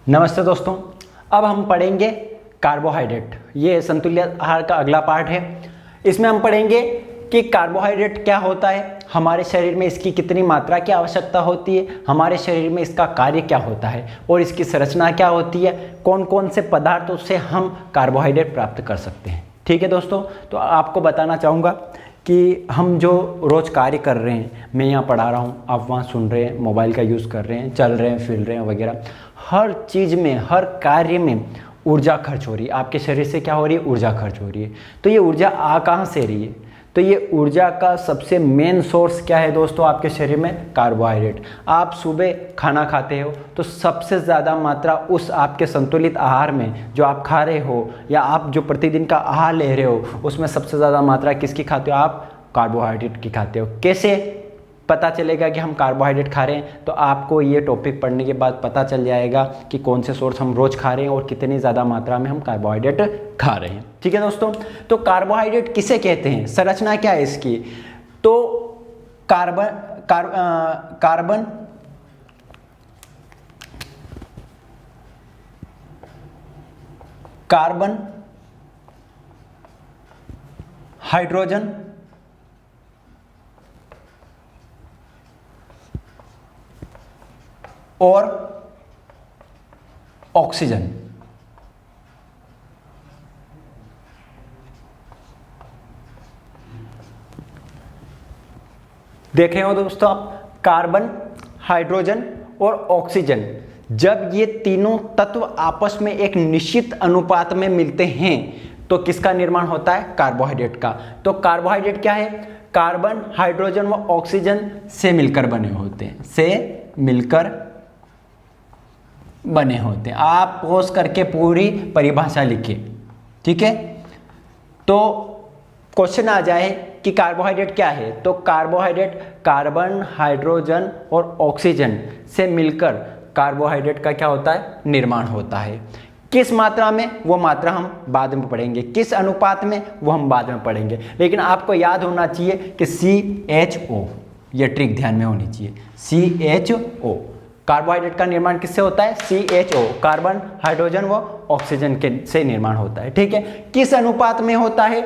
नमस्ते दोस्तों। अब हम पढ़ेंगे कार्बोहाइड्रेट। ये संतुलित आहार का अगला पार्ट है। इसमें हम पढ़ेंगे कि कार्बोहाइड्रेट क्या होता है, हमारे शरीर में इसकी कितनी मात्रा की आवश्यकता होती है, हमारे शरीर में इसका कार्य क्या होता है और इसकी संरचना क्या होती है, कौन कौन से पदार्थों से हम कार्बोहाइड्रेट प्राप्त कर सकते हैं। ठीक है दोस्तों, तो आपको बताना चाहूँगा कि हम जो रोज़ कार्य कर रहे हैं, मैं यहाँ पढ़ा रहा हूँ, आप वहाँ सुन रहे हैं, मोबाइल का यूज़ कर रहे हैं, चल रहे हैं, फिर रहे हैं वगैरह, हर चीज़ में, हर कार्य में ऊर्जा खर्च हो रही है। आपके शरीर से क्या हो रही है? ऊर्जा खर्च हो रही है। तो ये ऊर्जा आ कहाँ से रही है? तो ये ऊर्जा का सबसे मेन सोर्स क्या है दोस्तों आपके शरीर में? कार्बोहाइड्रेट। आप सुबह खाना खाते हो तो सबसे ज़्यादा मात्रा उस आपके संतुलित आहार में जो आप खा रहे हो या आप जो प्रतिदिन का आहार ले रहे हो उसमें सबसे ज़्यादा मात्रा किसकी खाते हो? आप कार्बोहाइड्रेट की खाते हो। कैसे पता चलेगा कि हम कार्बोहाइड्रेट खा रहे हैं? तो आपको ये टॉपिक पढ़ने के बाद पता चल जाएगा कि कौन से सोर्स हम रोज़ खा रहे हैं और कितनी ज़्यादा मात्रा में हम कार्बोहाइड्रेट खा रहे हैं। ठीक है दोस्तों, तो कार्बोहाइड्रेट किसे कहते हैं, संरचना क्या है इसकी? तो कार्बन, हाइड्रोजन और ऑक्सीजन। देख रहे हो दोस्तों आप, कार्बन, हाइड्रोजन और ऑक्सीजन, जब ये तीनों तत्व आपस में एक निश्चित अनुपात में मिलते हैं तो किसका निर्माण होता है? कार्बोहाइड्रेट का। तो कार्बोहाइड्रेट क्या है? कार्बन, हाइड्रोजन व ऑक्सीजन से मिलकर बने होते हैं, से मिलकर बने होते हैं। आप पॉज करके पूरी परिभाषा लिखिए। ठीक है, तो क्वेश्चन आ जाए कि कार्बोहाइड्रेट क्या है, तो कार्बोहाइड्रेट कार्बन, हाइड्रोजन और ऑक्सीजन से मिलकर कार्बोहाइड्रेट का क्या होता है? निर्माण होता है। किस मात्रा में? वो मात्रा हम बाद में पढ़ेंगे। किस अनुपात में? वो हम बाद में पढ़ेंगे। लेकिन आपको याद होना चाहिए कि CHO, ये ट्रिक ध्यान में होनी चाहिए। CHO, कार्बोहाइड्रेट का निर्माण किससे होता है? CHO, कार्बन, हाइड्रोजन व ऑक्सीजन के से निर्माण होता है। ठीक है, किस अनुपात में होता है?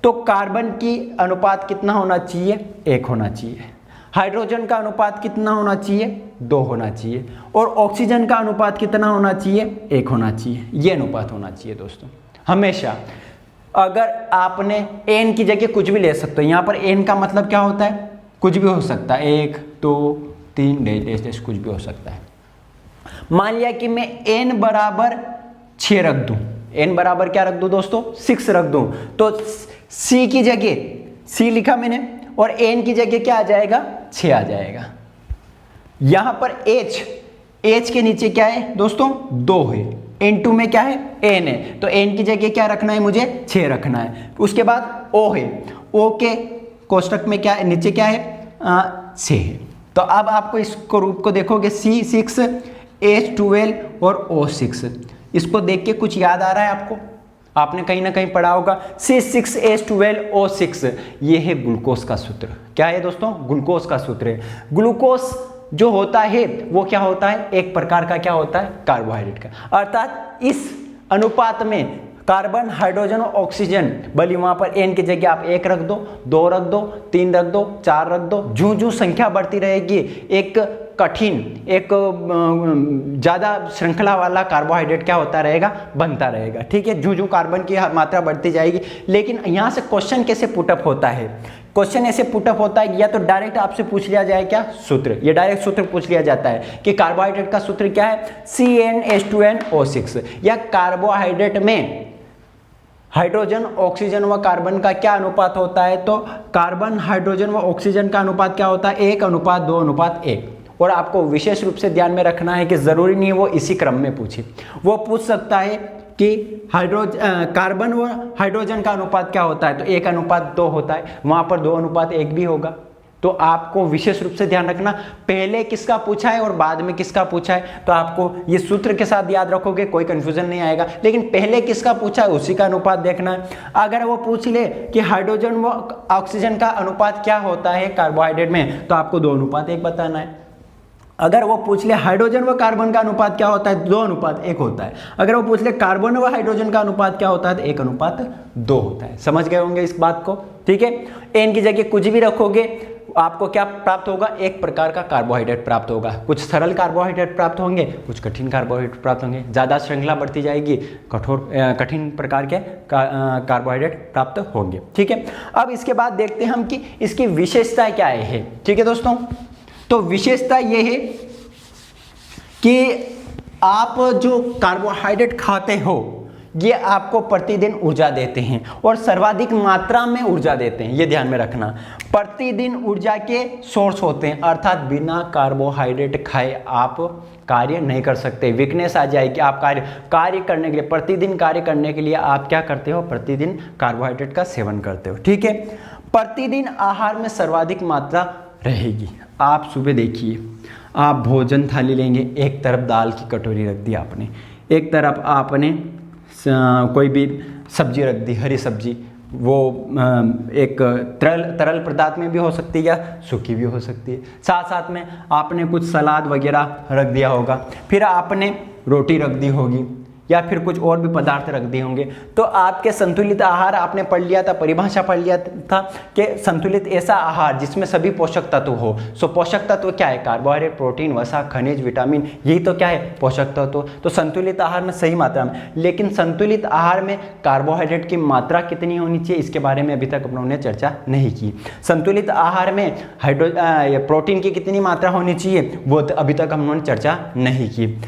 तो कार्बन की अनुपात कितना होना चाहिए? 1 होना चाहिए। हाइड्रोजन का अनुपात कितना होना चाहिए? 2 होना चाहिए। और ऑक्सीजन का अनुपात कितना होना चाहिए? 1 होना चाहिए। ये अनुपात होना चाहिए दोस्तों हमेशा। अगर आपने n की जगह कुछ भी ले सकते हो, यहाँ पर n का मतलब क्या होता है? कुछ भी हो सकता है, 1 2 3 डैश कुछ भी हो सकता है। मान लिया कि मैं n बराबर 6 रख दूं, n बराबर क्या रख दूं दोस्तों? 6 रख दूं, तो c की जगह c लिखा मैंने और n की जगह क्या आ जाएगा? 6 आ जाएगा। यहां पर h के नीचे क्या है दोस्तों? 2 है। n2 में क्या है? n है, तो n की जगह क्या रखना है? मुझे 6 रखना है। उसके बाद o है, o के कोष्टक में क्या है? नीचे क्या है? 6 है। तो अब आपको इसको रूप को देखोगे, C6 H12 और O6, इसको देख के कुछ याद आ रहा है आपको? आपने कहीं ना कहीं पढ़ा होगा C6 H12 O6, ये है ग्लूकोज का सूत्र। क्या है दोस्तों? ग्लूकोज का सूत्र है। ग्लूकोज जो होता है वो क्या होता है? एक प्रकार का क्या होता है? कार्बोहाइड्रेट का। अर्थात इस अनुपात में कार्बन, हाइड्रोजन और ऑक्सीजन, भले वहाँ पर n की जगह आप 1 रख दो, 2 रख दो, 3 रख दो, 4 रख दो, जूं जूं संख्या बढ़ती रहेगी एक कठिन, एक ज़्यादा श्रृंखला वाला कार्बोहाइड्रेट क्या होता रहेगा? बनता रहेगा। ठीक है, जूं जूं कार्बन की मात्रा बढ़ती जाएगी। लेकिन यहाँ से क्वेश्चन कैसे पुटअप होता है? क्वेश्चन ऐसे पुटअप होता है, या तो डायरेक्ट आपसे पूछ लिया जाए क्या? सूत्र। ये डायरेक्ट सूत्र पूछ लिया जाता है कि कार्बोहाइड्रेट का सूत्र क्या है? CnH2nO6। या कार्बोहाइड्रेट में हाइड्रोजन, ऑक्सीजन व कार्बन का क्या अनुपात होता है? तो कार्बन, हाइड्रोजन व ऑक्सीजन का अनुपात क्या होता है? 1:2:1। और आपको विशेष रूप से ध्यान में रखना है कि जरूरी नहीं है वो इसी क्रम में पूछे, वो पूछ सकता है कि कार्बन व हाइड्रोजन का अनुपात क्या होता है? तो 1:2 होता है, वहां पर 2:1 भी होगा। तो आपको विशेष रूप से ध्यान रखना, पहले किसका पूछा है और बाद में किसका पूछा है। तो आपको ये सूत्र के साथ याद रखोगे, कोई कंफ्यूजन नहीं आएगा। लेकिन पहले किसका पूछा है उसी का अनुपात देखना है। अगर वो पूछ ले कि हाइड्रोजन व ऑक्सीजन का अनुपात क्या होता है कार्बोहाइड्रेट में, तो आपको 2:1 बताना है। अगर वो पूछ ले हाइड्रोजन व कार्बन का अनुपात क्या होता है, 2:1 होता है। अगर वो पूछ ले कार्बन व हाइड्रोजन का अनुपात क्या होता है, तो 1:2 होता है। समझ गए होंगे इस बात को, ठीक है। एन की जगह कुछ भी रखोगे, आपको क्या प्राप्त होगा, एक प्रकार का कार्बोहाइड्रेट प्राप्त होगा। कुछ सरल कार्बोहाइड्रेट प्राप्त होंगे, कुछ कठिन कार्बोहाइड्रेट प्राप्त होंगे। ज़्यादा श्रृंखला बढ़ती जाएगी, कठिन प्रकार के कार्बोहाइड्रेट प्राप्त होंगे, ठीक है। अब इसके बाद देखते हैं हम कि इसकी विशेषता क्या है, ठीक है दोस्तों। तो विशेषता ये है कि आप जो कार्बोहाइड्रेट खाते हो ये आपको प्रतिदिन ऊर्जा देते हैं और सर्वाधिक मात्रा में ऊर्जा देते हैं, ये ध्यान में रखना। प्रतिदिन ऊर्जा के सोर्स होते हैं, अर्थात बिना कार्बोहाइड्रेट खाए आप कार्य नहीं कर सकते, वीकनेस आ जाएगी। आप कार्य करने के लिए, प्रतिदिन कार्य करने के लिए आप क्या करते हो, प्रतिदिन कार्बोहाइड्रेट का सेवन करते हो, ठीक है। प्रतिदिन आहार में सर्वाधिक मात्रा रहेगी। आप सुबह देखिए, आप भोजन थाली लेंगे, एक तरफ दाल की कटोरी रख दी आपने, एक तरफ आपने कोई भी सब्जी रख दी, हरी सब्जी, वो एक तरल पदार्थ में भी हो सकती है या सूखी भी हो सकती है। साथ साथ में आपने कुछ सलाद वगैरह रख दिया होगा, फिर आपने रोटी रख दी होगी या फिर कुछ और भी पदार्थ रख दिए होंगे। तो आपके संतुलित आहार आपने पढ़ लिया था, परिभाषा पढ़ लिया था कि संतुलित ऐसा आहार जिसमें सभी पोषक तत्व हो। सो पोषक तत्व क्या है, कार्बोहाइड्रेट, प्रोटीन, वसा, खनिज, विटामिन, यही तो क्या है, पोषक तत्व। तो संतुलित आहार में सही मात्रा में, लेकिन संतुलित आहार में कार्बोहाइड्रेट की मात्रा कितनी होनी चाहिए, इसके बारे में अभी तक उन्होंने चर्चा नहीं की। संतुलित आहार में प्रोटीन की कितनी मात्रा होनी चाहिए, वो अभी तक हम लोगों ने चर्चा नहीं की।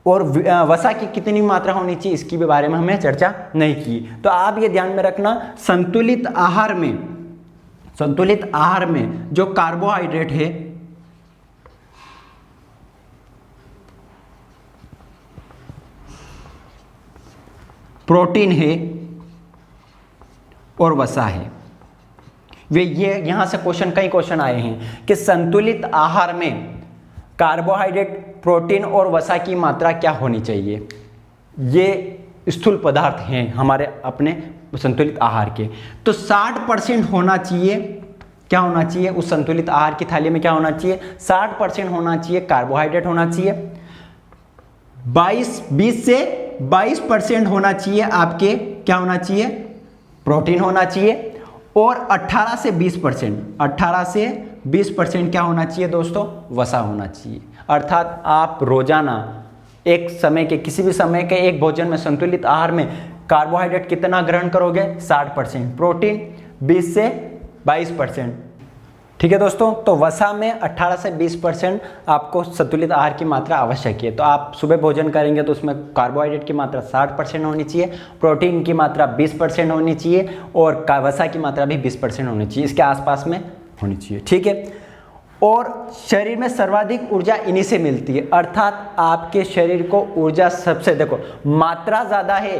और वसा की कितनी मात्रा होनी चाहिए, इसकी भी बारे में हमने चर्चा नहीं की। तो आप ये ध्यान में रखना, संतुलित आहार में जो कार्बोहाइड्रेट है, प्रोटीन है और वसा है, वे ये यहां से कई क्वेश्चन आए हैं कि संतुलित आहार में कार्बोहाइड्रेट, प्रोटीन और वसा की मात्रा क्या होनी चाहिए। ये स्थूल पदार्थ हैं हमारे अपने संतुलित आहार के। तो 60% होना चाहिए, क्या होना चाहिए उस संतुलित आहार की थाली में, क्या होना चाहिए, 60% होना चाहिए कार्बोहाइड्रेट होना चाहिए, 20 से 22% होना चाहिए आपके, क्या होना चाहिए, प्रोटीन होना चाहिए, और 18 से 20% क्या होना चाहिए दोस्तों, वसा होना चाहिए। अर्थात आप रोजाना एक समय के, किसी भी समय के एक भोजन में, संतुलित आहार में कार्बोहाइड्रेट कितना ग्रहण करोगे, 60%, प्रोटीन 20 से 22%, ठीक है दोस्तों। तो वसा में 18 से 20% आपको संतुलित आहार की मात्रा आवश्यक है। तो आप सुबह भोजन करेंगे तो उसमें कार्बोहाइड्रेट की मात्रा 60% होनी चाहिए, प्रोटीन की मात्रा 20% होनी चाहिए और वसा की मात्रा भी 20% होनी चाहिए, इसके आसपास में होनी चाहिए, ठीक है। और शरीर में सर्वाधिक ऊर्जा इन्हीं से मिलती है, अर्थात आपके शरीर को ऊर्जा सबसे, देखो मात्रा ज़्यादा है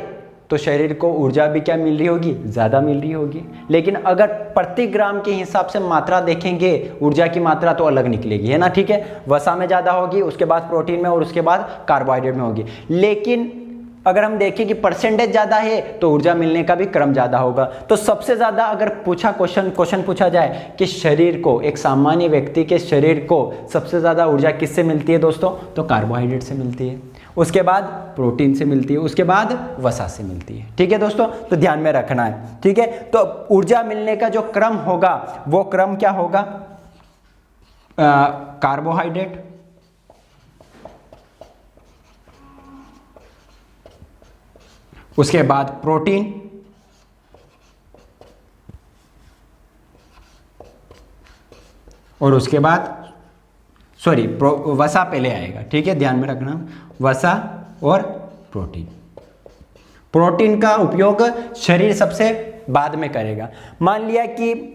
तो शरीर को ऊर्जा भी क्या मिल रही होगी, ज़्यादा मिल रही होगी। लेकिन अगर प्रति ग्राम के हिसाब से मात्रा देखेंगे, ऊर्जा की मात्रा तो अलग निकलेगी, है ना, ठीक है। वसा में ज़्यादा होगी, उसके बाद प्रोटीन में और उसके बाद कार्बोहाइड्रेट में होगी। लेकिन अगर हम देखें कि परसेंटेज ज़्यादा है तो ऊर्जा मिलने का भी क्रम ज़्यादा होगा। तो सबसे ज़्यादा अगर क्वेश्चन पूछा जाए कि शरीर को, एक सामान्य व्यक्ति के शरीर को सबसे ज़्यादा ऊर्जा किससे मिलती है दोस्तों, तो कार्बोहाइड्रेट से मिलती है, उसके बाद प्रोटीन से मिलती है, उसके बाद वसा से मिलती है, ठीक है दोस्तों। तो ध्यान में रखना है, ठीक है। तो ऊर्जा मिलने का जो क्रम होगा वो क्रम क्या होगा, कार्बोहाइड्रेट, उसके बाद प्रोटीन, और उसके बाद वसा पहले आएगा, ठीक है, ध्यान में रखना, वसा और प्रोटीन। प्रोटीन का उपयोग शरीर सबसे बाद में करेगा। मान लिया कि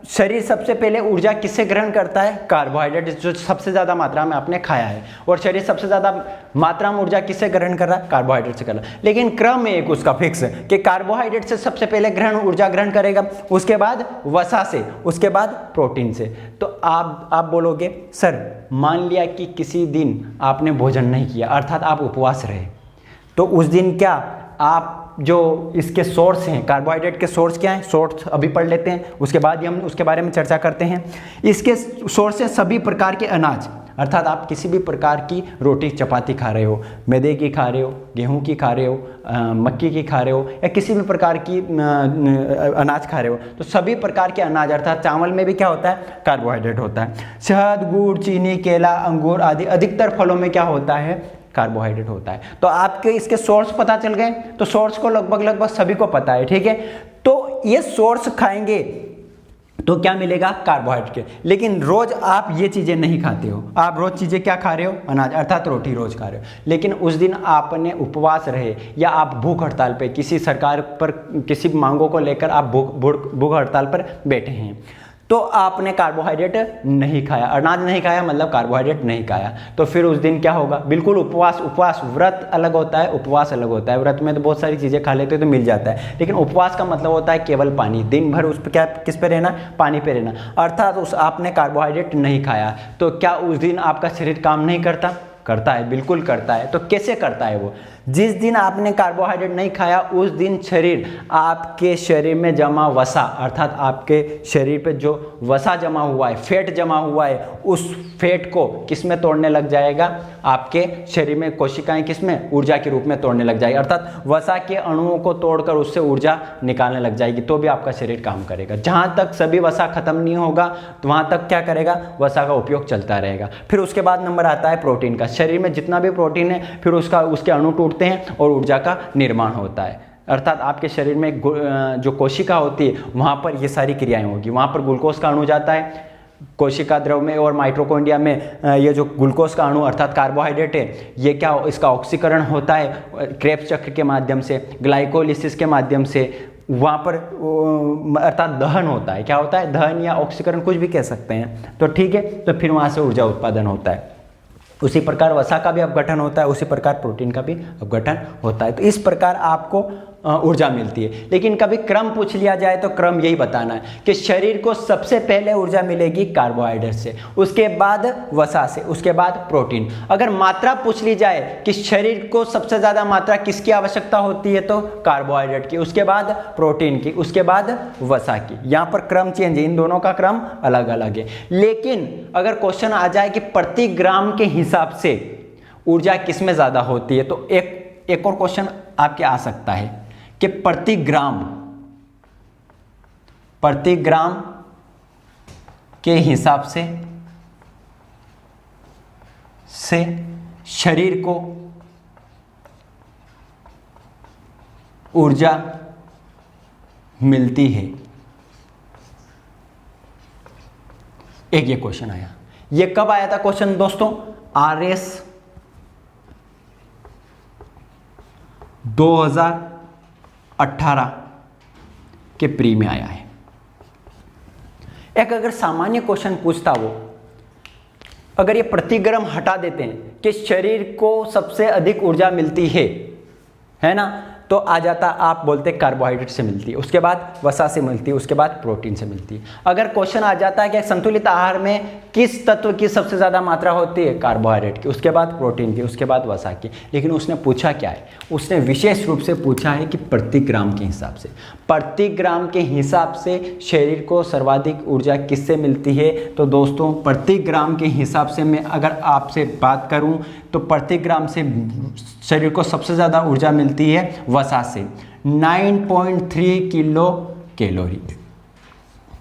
शरीर सबसे पहले ऊर्जा किससे ग्रहण करता है, कार्बोहाइड्रेट, जो सबसे ज़्यादा मात्रा में आपने खाया है, और शरीर सबसे ज़्यादा मात्रा में ऊर्जा किससे ग्रहण कर रहा है, कार्बोहाइड्रेट से कर रहा है। लेकिन क्रम है एक उसका फिक्स कि कार्बोहाइड्रेट से सबसे पहले ऊर्जा ग्रहण करेगा, उसके बाद वसा से, उसके बाद प्रोटीन से। तो आप बोलोगे सर मान लिया कि किसी दिन आपने भोजन नहीं किया, अर्थात आप उपवास रहे, तो उस दिन क्या आप आप जो इसके सोर्स हैं, कार्बोहाइड्रेट के सोर्स क्या हैं, सोर्स अभी पढ़ लेते हैं, उसके बाद ही हम उसके बारे में चर्चा करते हैं। इसके सोर्स हैं सभी प्रकार के अनाज, अर्थात आप किसी भी प्रकार की रोटी चपाती खा रहे हो, मैदे की खा रहे हो, गेहूं की खा रहे हो, मक्की की खा रहे हो, या किसी भी प्रकार की अनाज खा रहे हो, तो सभी प्रकार के अनाज अर्थात चावल में भी क्या होता है, कार्बोहाइड्रेट होता है। शहद, गुड़, चीनी, केला, अंगूर आदि अधिकतर फलों में क्या होता है, कार्बोहाइड्रेट होता है। तो आपके इसके सोर्स पता चल गए, तो सोर्स को लगभग सभी को पता है, ठीक है। तो ये सोर्स खाएंगे तो क्या मिलेगा, कार्बोहाइड्रेट के। लेकिन रोज आप ये चीजें नहीं खाते हो, आप रोज चीजें क्या खा रहे हो, अनाज अर्थात रोटी रोज खा रहे हो। लेकिन उस दिन आपने उपवास रहे या आप भूख हड़ताल पे किसी सरकार पर किसी मांगों को लेकर आप भूख हड़ताल पर बैठे हैं, तो आपने कार्बोहाइड्रेट नहीं खाया, अनाज नहीं खाया मतलब कार्बोहाइड्रेट नहीं खाया, तो फिर उस दिन क्या होगा, बिल्कुल उपवास। व्रत अलग होता है, उपवास अलग होता है। व्रत में तो बहुत सारी चीज़ें खा लेते हो तो मिल जाता है, लेकिन उपवास का मतलब होता है केवल पानी, दिन भर उस पर क्या, किस पे रहना, पानी पे रहना। अर्थात उस आपने कार्बोहाइड्रेट नहीं खाया, तो क्या उस दिन आपका शरीर काम नहीं करता, करता है, बिल्कुल करता है। तो कैसे करता है वो, जिस दिन आपने कार्बोहाइड्रेट नहीं खाया उस दिन शरीर, आपके शरीर में जमा वसा, अर्थात आपके शरीर पे जो वसा जमा हुआ है, फैट जमा हुआ है, उस फैट को किस में तोड़ने लग जाएगा, आपके शरीर में कोशिकाएं किस में, ऊर्जा के रूप में तोड़ने लग जाएगी। अर्थात वसा के अणुओं को तोड़कर उससे ऊर्जा निकालने लग जाएगी, तो भी आपका शरीर काम करेगा। जहाँ तक सभी वसा खत्म नहीं होगा तो वहाँ तक क्या करेगा, वसा का उपयोग चलता रहेगा। फिर उसके बाद नंबर आता है प्रोटीन का। शरीर में जितना भी प्रोटीन है फिर उसके अणु टूटते हैं और ऊर्जा का निर्माण होता है। अर्थात आपके शरीर में जो कोशिका होती है वहाँ पर ये सारी क्रियाएं होगी, वहाँ पर ग्लूकोज का अणु जाता है कोशिका द्रव में, और माइटोकॉन्ड्रिया में ये जो ग्लूकोज का अणु अर्थात कार्बोहाइड्रेट है, ये क्या, इसका ऑक्सीकरण होता है क्रेब्स चक्र के माध्यम से, ग्लाइकोलिसिस के माध्यम से, वहाँ पर अर्थात दहन होता है। क्या होता है, दहन या ऑक्सीकरण, कुछ भी कह सकते हैं, तो ठीक है। तो फिर वहाँ से ऊर्जा उत्पादन होता है। उसी प्रकार वसा का भी अपघटन होता है, उसी प्रकार प्रोटीन का भी अपघटन होता है। तो इस प्रकार आपको ऊर्जा मिलती है। लेकिन कभी क्रम पूछ लिया जाए तो क्रम यही बताना है कि शरीर को सबसे पहले ऊर्जा मिलेगी कार्बोहाइड्रेट से, उसके बाद वसा से, उसके बाद प्रोटीन। अगर मात्रा पूछ ली जाए कि शरीर को सबसे ज़्यादा मात्रा किसकी आवश्यकता होती है, तो कार्बोहाइड्रेट की, उसके बाद प्रोटीन की, उसके बाद वसा की। यहाँ पर क्रम चेंज है, इन दोनों का क्रम अलग अलग है। लेकिन अगर क्वेश्चन आ जाए कि प्रति ग्राम के हिसाब से ऊर्जा किस में ज़्यादा होती है, तो एक और क्वेश्चन आपके आ सकता है कि प्रति ग्राम के हिसाब से शरीर को ऊर्जा मिलती है। एक ये क्वेश्चन आया। ये कब आया था क्वेश्चन दोस्तों, RS 2018 के प्री में आया है। एक अगर सामान्य क्वेश्चन पूछता वो, अगर ये प्रति ग्राम हटा देते हैं कि शरीर को सबसे अधिक ऊर्जा मिलती है ना, तो आ जाता, आप बोलते कार्बोहाइड्रेट से मिलती है, उसके बाद वसा से मिलती है, उसके बाद प्रोटीन से मिलती है। अगर क्वेश्चन आ जाता है कि संतुलित आहार में किस तत्व की सबसे ज़्यादा मात्रा होती है, कार्बोहाइड्रेट की, उसके बाद प्रोटीन की, उसके बाद वसा की। लेकिन उसने पूछा क्या है, उसने विशेष रूप से पूछा है कि प्रति ग्राम के हिसाब से, प्रति ग्राम के हिसाब से शरीर को सर्वाधिक ऊर्जा किससे मिलती है। तो दोस्तों प्रति ग्राम के हिसाब से मैं अगर आपसे बात करूं तो प्रति ग्राम से शरीर को सबसे ज़्यादा ऊर्जा मिलती है वसा से, 9.3 किलो कैलोरी।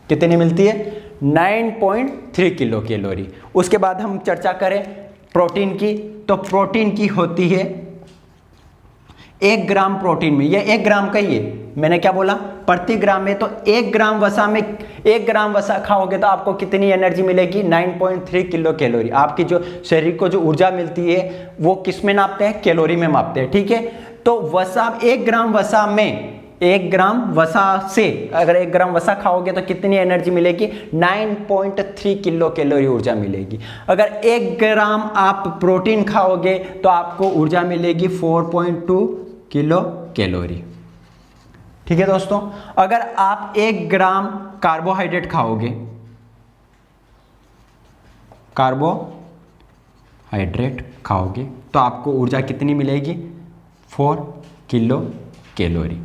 कितनी मिलती है, 9.3 किलो कैलोरी। उसके बाद हम चर्चा करें प्रोटीन की, तो प्रोटीन की होती है 1 ग्राम प्रोटीन में, ये 1 ग्राम का ही है, मैंने क्या बोला, प्रति ग्राम में। तो 1 ग्राम वसा में, 1 ग्राम वसा खाओगे तो आपको कितनी एनर्जी मिलेगी, 9.3 किलो कैलोरी। आपकी जो शरीर को जो ऊर्जा मिलती है वो किस में नापते हैं, कैलोरी में मापते हैं, ठीक है। तो वसा, 1 ग्राम वसा में, 1 ग्राम वसा से अगर 1 ग्राम वसा खाओगे तो कितनी एनर्जी मिलेगी, 9.3 किलो कैलोरी ऊर्जा मिलेगी। अगर 1 ग्राम आप प्रोटीन खाओगे तो आपको ऊर्जा मिलेगी 4.2 किलो कैलोरी, ठीक है दोस्तों। अगर आप 1 ग्राम कार्बोहाइड्रेट खाओगे, कार्बोहाइड्रेट खाओगे तो आपको ऊर्जा कितनी मिलेगी, 4 किलो कैलोरी।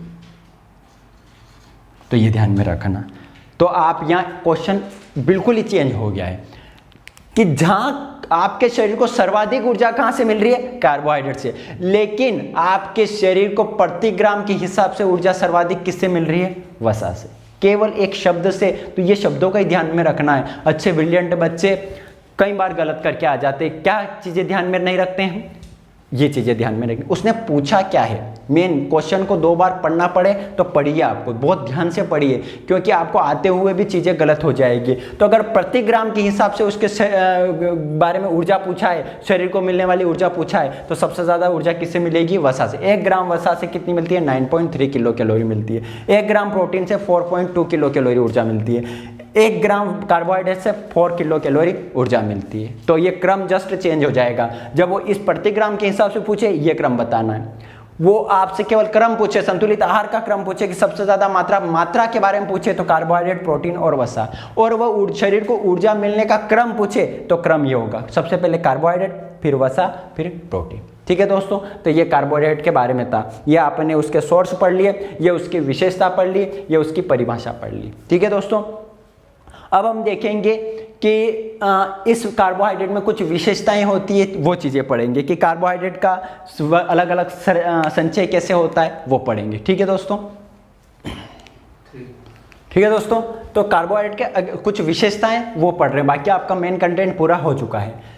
तो ये ध्यान में रखना। तो आप यहाँ क्वेश्चन बिल्कुल ही चेंज हो गया है कि जहाँ आपके शरीर को सर्वाधिक ऊर्जा कहाँ से मिल रही है, कार्बोहाइड्रेट से, लेकिन आपके शरीर को प्रति ग्राम के हिसाब से ऊर्जा सर्वाधिक किससे मिल रही है, वसा से, केवल एक शब्द से। तो ये शब्दों का ही ध्यान में रखना है। अच्छे ब्रिलियंट बच्चे कई बार गलत करके आ जाते हैं, क्या चीज़ें ध्यान में नहीं रखते हैं, ये चीज़ें ध्यान में रखनी। उसने पूछा क्या है, मेन क्वेश्चन को 2 बार पढ़ना पड़े तो पढ़िए, आपको बहुत ध्यान से पढ़िए, क्योंकि आपको आते हुए भी चीज़ें गलत हो जाएगी। तो अगर प्रति ग्राम के हिसाब से उसके बारे में ऊर्जा पूछा है, शरीर को मिलने वाली ऊर्जा पूछा है, तो सबसे ज़्यादा ऊर्जा किससे मिलेगी, वसा से। 1 ग्राम वसा से कितनी मिलती है, 9.3 किलो कैलोरी मिलती है। 1 ग्राम प्रोटीन से 4.2 किलो कैलोरी ऊर्जा मिलती है। 1 ग्राम कार्बोहाइड्रेट से 4 किलो कैलोरी ऊर्जा मिलती है। तो ये क्रम जस्ट चेंज हो जाएगा। जब वो इस प्रति ग्राम के हिसाब से पूछे, ये क्रम बताना है। वो आपसे केवल क्रम पूछे, संतुलित आहार का क्रम पूछे कि सबसे ज्यादा मात्रा के बारे में पूछे तो कार्बोहाइड्रेट, प्रोटीन और वसा, और वह शरीर को ऊर्जा मिलने का क्रम पूछे तो क्रम ये होगा, सबसे पहले कार्बोहाइड्रेट, फिर वसा, फिर प्रोटीन। ठीक है दोस्तों, तो ये कार्बोहाइड्रेट के बारे में था। ये आपने उसके सोर्स पढ़ लिए, ये उसकी विशेषता पढ़ ली, ये उसकी परिभाषा पढ़ ली। ठीक है दोस्तों, अब हम देखेंगे कि इस कार्बोहाइड्रेट में कुछ विशेषताएं होती है, वो चीज़ें पढ़ेंगे कि कार्बोहाइड्रेट का अलग अलग संचय कैसे होता है, वो पढ़ेंगे। ठीक है दोस्तों, ठीक है दोस्तों, तो कार्बोहाइड्रेट के कुछ विशेषताएं वो पढ़ रहे हैं, बाकी आपका मेन कंटेंट पूरा हो चुका है।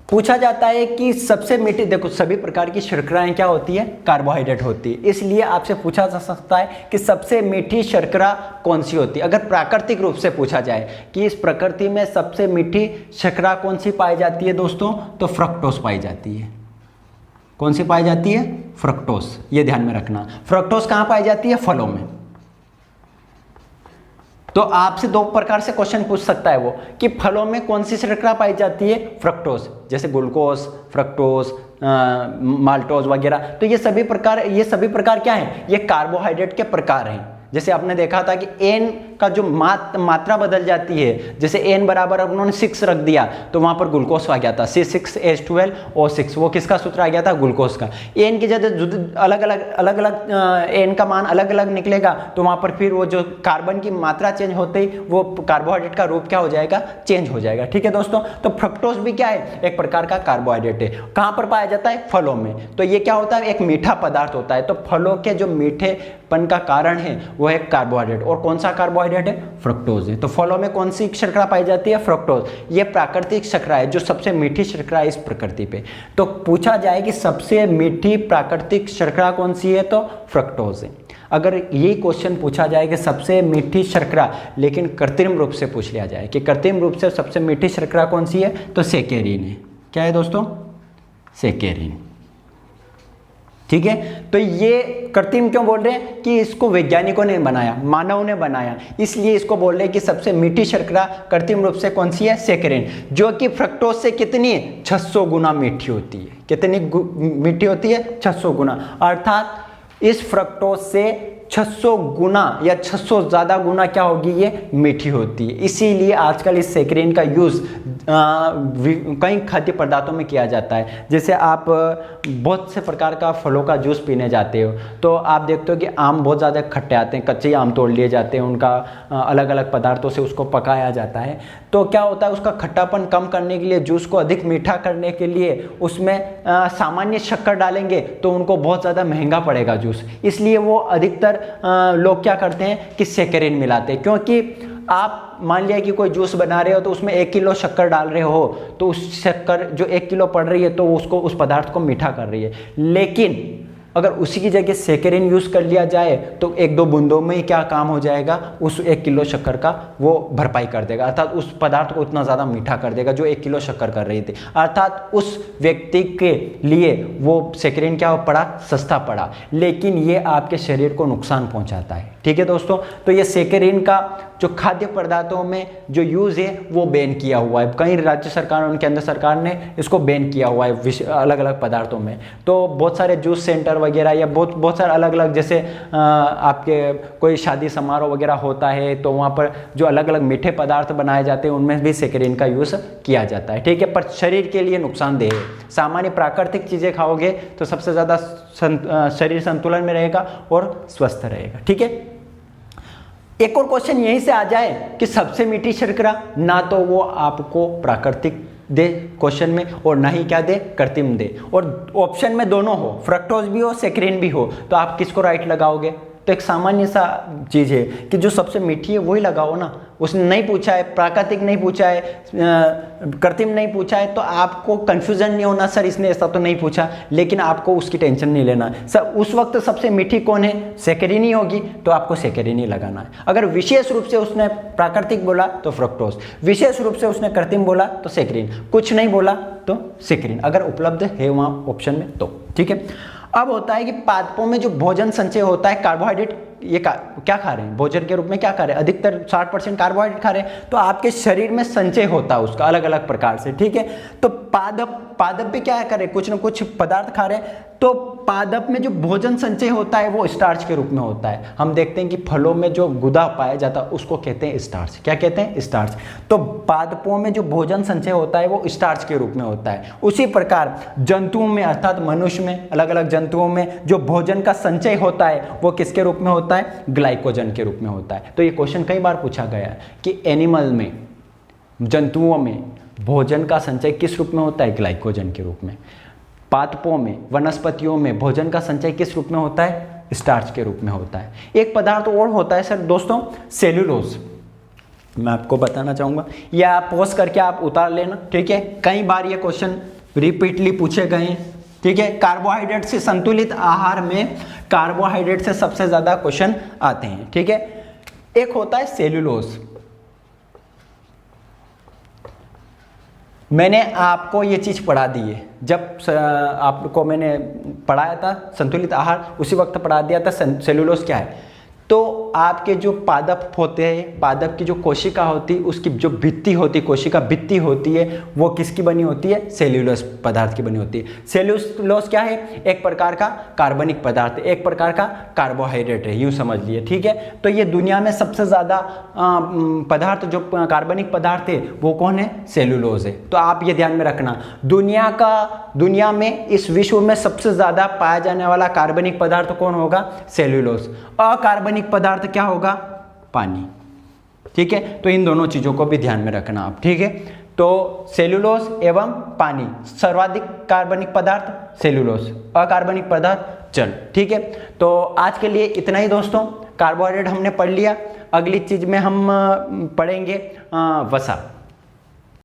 पूछा जाता है कि सबसे मीठी, देखो सभी प्रकार की शर्कराएं क्या होती है, कार्बोहाइड्रेट होती है, इसलिए आपसे पूछा जा सकता है कि सबसे मीठी शर्करा कौन सी होती है। अगर प्राकृतिक रूप से पूछा जाए कि इस प्रकृति में सबसे मीठी शर्करा कौन सी पाई जाती है दोस्तों, तो फ्रक्टोज पाई जाती है। कौन सी पाई जाती है, फ्रक्टोज, ये ध्यान में रखना। फ्रक्टोज कहाँ पाई जाती है, फलों में। तो आपसे 2 प्रकार से क्वेश्चन पूछ सकता है वो कि फलों में कौन सी शर्करा पाई जाती है, फ्रक्टोज, जैसे ग्लूकोज, फ्रक्टोज, माल्टोज वगैरह। तो ये सभी प्रकार क्या है, ये कार्बोहाइड्रेट के प्रकार हैं। जैसे आपने देखा था कि N का जो मात्रा बदल जाती है, जैसे N बराबर उन्होंने 6 रख दिया तो वहां पर ग्लूकोज आ गया था, C6H12O6, वो किसका सूत्र आ गया था, ग्लूकोज का। N की जगह अलग अलग N का मान अलग अलग निकलेगा तो वहां पर फिर वो जो कार्बन की मात्रा चेंज होते ही वो कार्बोहाइड्रेट का रूप क्या हो जाएगा, चेंज हो जाएगा। ठीक है दोस्तों, तो फ्रक्टोज भी क्या है, एक प्रकार का कार्बोहाइड्रेट है। कहां पर पाया जाता है, फलों में। तो ये क्या होता है, एक मीठा पदार्थ होता है। तो फलों के जो मीठेपन का कारण है वो है कार्बोहाइड्रेट, और कौन सा कार्बोहाइड्रेट है, फ्रक्टोज है। तो फलों में कौन सी शर्करा पाई जाती है, फ्रक्टोज। ये प्राकृतिक शर्करा है, जो सबसे मीठी शर्करा है इस प्रकृति पे। तो पूछा जाए कि सबसे मीठी प्राकृतिक शर्करा कौन सी है, तो फ्रक्टोज है। अगर ये क्वेश्चन पूछा जाए कि सबसे मीठी शर्करा, लेकिन कृत्रिम रूप से पूछ लिया जाए कि कृत्रिम रूप से सबसे मीठी शर्करा कौन सी है, तो सेकेरिन है। क्या है दोस्तों, सेकेरिन। ठीक है, तो ये कृत्रिम क्यों बोल रहे हैं कि इसको वैज्ञानिकों ने बनाया, मानव ने बनाया, इसलिए इसको बोल रहे हैं कि सबसे मीठी शर्करा कृत्रिम रूप से कौन सी है, सेकेरिन, जो कि फ्रक्टोज से कितनी 600 गुना मीठी होती है। कितनी मीठी होती है, 600 गुना। अर्थात इस फ्रक्टोज से 600 गुना या 600 ज़्यादा गुना क्या होगी, ये मीठी होती है। इसीलिए आजकल इस सेकेरिन का यूज़ कई खाद्य पदार्थों में किया जाता है। जैसे आप बहुत से प्रकार का फलों का जूस पीने जाते हो तो आप देखते हो कि आम बहुत ज़्यादा खट्टे आते हैं, कच्चे आम तोड़ लिए जाते हैं, उनका अलग अलग पदार्थों से उसको पकाया जाता है। तो क्या होता है, उसका खट्टापन कम करने के लिए, जूस को अधिक मीठा करने के लिए उसमें सामान्य शक्कर डालेंगे तो उनको बहुत ज़्यादा महंगा पड़ेगा जूस। इसलिए वो अधिकतर लोग क्या करते हैं कि सेकेरिन मिलाते हैं। क्योंकि आप मान लिया कि कोई जूस बना रहे हो तो उसमें 1 किलो शक्कर डाल रहे हो, तो उस शक्कर जो 1 किलो पड़ रही है तो उसको, उस पदार्थ को मीठा कर रही है। लेकिन अगर उसी की जगह सेकेरिन यूज़ कर लिया जाए तो 1-2 बूंदों में ही क्या काम हो जाएगा, उस 1 किलो शक्कर का वो भरपाई कर देगा, अर्थात उस पदार्थ को उतना ज़्यादा मीठा कर देगा जो 1 किलो शक्कर कर रही थी। अर्थात उस व्यक्ति के लिए वो सेकेरिन क्या पड़ा, सस्ता पड़ा, लेकिन ये आपके शरीर को नुकसान पहुंचाता है। ठीक है दोस्तों, तो ये सेकेरिन का जो खाद्य पदार्थों में जो यूज़ है वो बैन किया हुआ है। कई राज्य सरकार और केंद्र सरकार ने इसको बैन किया हुआ है अलग अलग पदार्थों में। तो बहुत सारे जूस सेंटर वगैरह या बहुत सारे अलग अलग, जैसे आपके कोई शादी समारोह वगैरह होता है तो वहाँ पर जो अलग अलग मीठे पदार्थ बनाए जाते हैं उनमें भी सेक्रिन का यूज़ किया जाता है, ठीक है। पर शरीर के लिए नुकसानदेह है। सामान्य प्राकृतिक चीज़ें खाओगे तो सबसे ज़्यादा शरीर संतुलन में रहेगा और स्वस्थ रहेगा, ठीक है। एक और क्वेश्चन यहीं से आ जाए कि सबसे मीठी शर्करा, ना तो वो आपको प्राकृतिक दे क्वेश्चन में और ना ही क्या दे, कृत्रिम दे, और ऑप्शन में दोनों हो, फ्रक्टोज भी हो सेक्रिन भी हो, तो आप किसको राइट लगाओगे? तो एक सामान्य सा चीज़ है कि जो सबसे मीठी है वही लगाओ ना। उसने नहीं पूछा है, प्राकृतिक नहीं पूछा है, कृत्रिम नहीं पूछा है, तो आपको कंफ्यूजन नहीं होना सर इसने ऐसा तो नहीं पूछा, लेकिन आपको उसकी टेंशन नहीं लेना। सब उस वक्त सबसे मीठी कौन है? सेक्रिन ही होगी, तो आपको सेक्रिन ही लगाना है। अगर विशेष रूप से उसने प्राकृतिक बोला तो फ्रक्टोज, विशेष रूप से उसने कृत्रिम बोला तो सेक्रिन, कुछ नहीं बोला तो सेक्रिन, अगर उपलब्ध है वहाँ ऑप्शन में तो, ठीक है। अब होता है कि पादपों में जो भोजन संचय होता है, कार्बोहाइड्रेट ये क्या खा रहे हैं, भोजन के रूप में क्या खा रहे हैं, अधिकतर 60% कार्बोहाइड्रेट खा रहे हैं, तो आपके शरीर में संचय होता है उसका अलग अलग प्रकार से, ठीक है। तो पादप भी क्या करे, कुछ ना कुछ पदार्थ खा रहे हैं, तो पादप में जो भोजन संचय होता है वो स्टार्च के रूप में होता है। हम देखते हैं कि फलों में जो गुदा पाया जाता है उसको कहते हैं स्टार्च। क्या कहते हैं? स्टार्च। तो पादपों में जो भोजन संचय होता है वो स्टार्च के रूप में होता है। उसी प्रकार जंतुओं में अर्थात मनुष्य में, अलग अलग जंतुओं में जो भोजन का संचय होता है वो किसके रूप में होता है? ग्लाइकोजन के रूप में होता है। तो ये क्वेश्चन कई बार पूछा गया है कि एनिमल में, जंतुओं में भोजन का संचय किस रूप में होता है? ग्लाइकोजन के रूप में। पादपों में, वनस्पतियों में भोजन का संचय किस रूप में होता है? स्टार्च के रूप में होता है। एक पदार्थ और होता है सर दोस्तों, सेल्यूलोज। मैं आपको बताना चाहूंगा, या आप पॉज करके आप उतार लेना, ठीक है। कई बार ये क्वेश्चन रिपीटली पूछे गए हैं, ठीक है। कार्बोहाइड्रेट से संतुलित आहार में कार्बोहाइड्रेट से सबसे ज्यादा क्वेश्चन आते हैं, ठीक है। एक होता है सेल्यूलोज। मैंने आपको ये चीज़ पढ़ा दी है, जब आपको मैंने पढ़ाया था संतुलित आहार उसी वक्त पढ़ा दिया था सेल्यूलोज क्या है। तो आपके जो पादप होते हैं, पादप की जो कोशिका होती है उसकी जो भित्ति होती है, कोशिका भित्ति होती है, वो किसकी बनी होती है? सेल्यूलोज पदार्थ की बनी होती है। सेल्यूलोज क्या है? एक प्रकार का कार्बनिक पदार्थ, एक प्रकार का कार्बोहाइड्रेट है, यूँ समझ लिए, ठीक है। तो ये दुनिया में सबसे ज़्यादा पदार्थ जो कार्बनिक पदार्थ है वो कौन है? सेल्यूलोज है। तो आप ये ध्यान में रखना, दुनिया में इस विश्व में सबसे ज़्यादा पाया जाने वाला कार्बनिक पदार्थ कौन होगा? सेल्यूलोज। अकार्बनिक पदार्थ क्या होगा? पानी, ठीक है। तो इन दोनों चीजों को भी ध्यान में रखना आप, ठीक है। तो सेल्यूलोज एवं पानी, सर्वाधिक कार्बनिक पदार्थ सेल्यूलोज, अकार्बनिक पदार्थ जल, ठीक है। तो आज के लिए इतना ही दोस्तों, कार्बोहाइड्रेट हमने पढ़ लिया। अगली चीज में हम पढ़ेंगे वसा।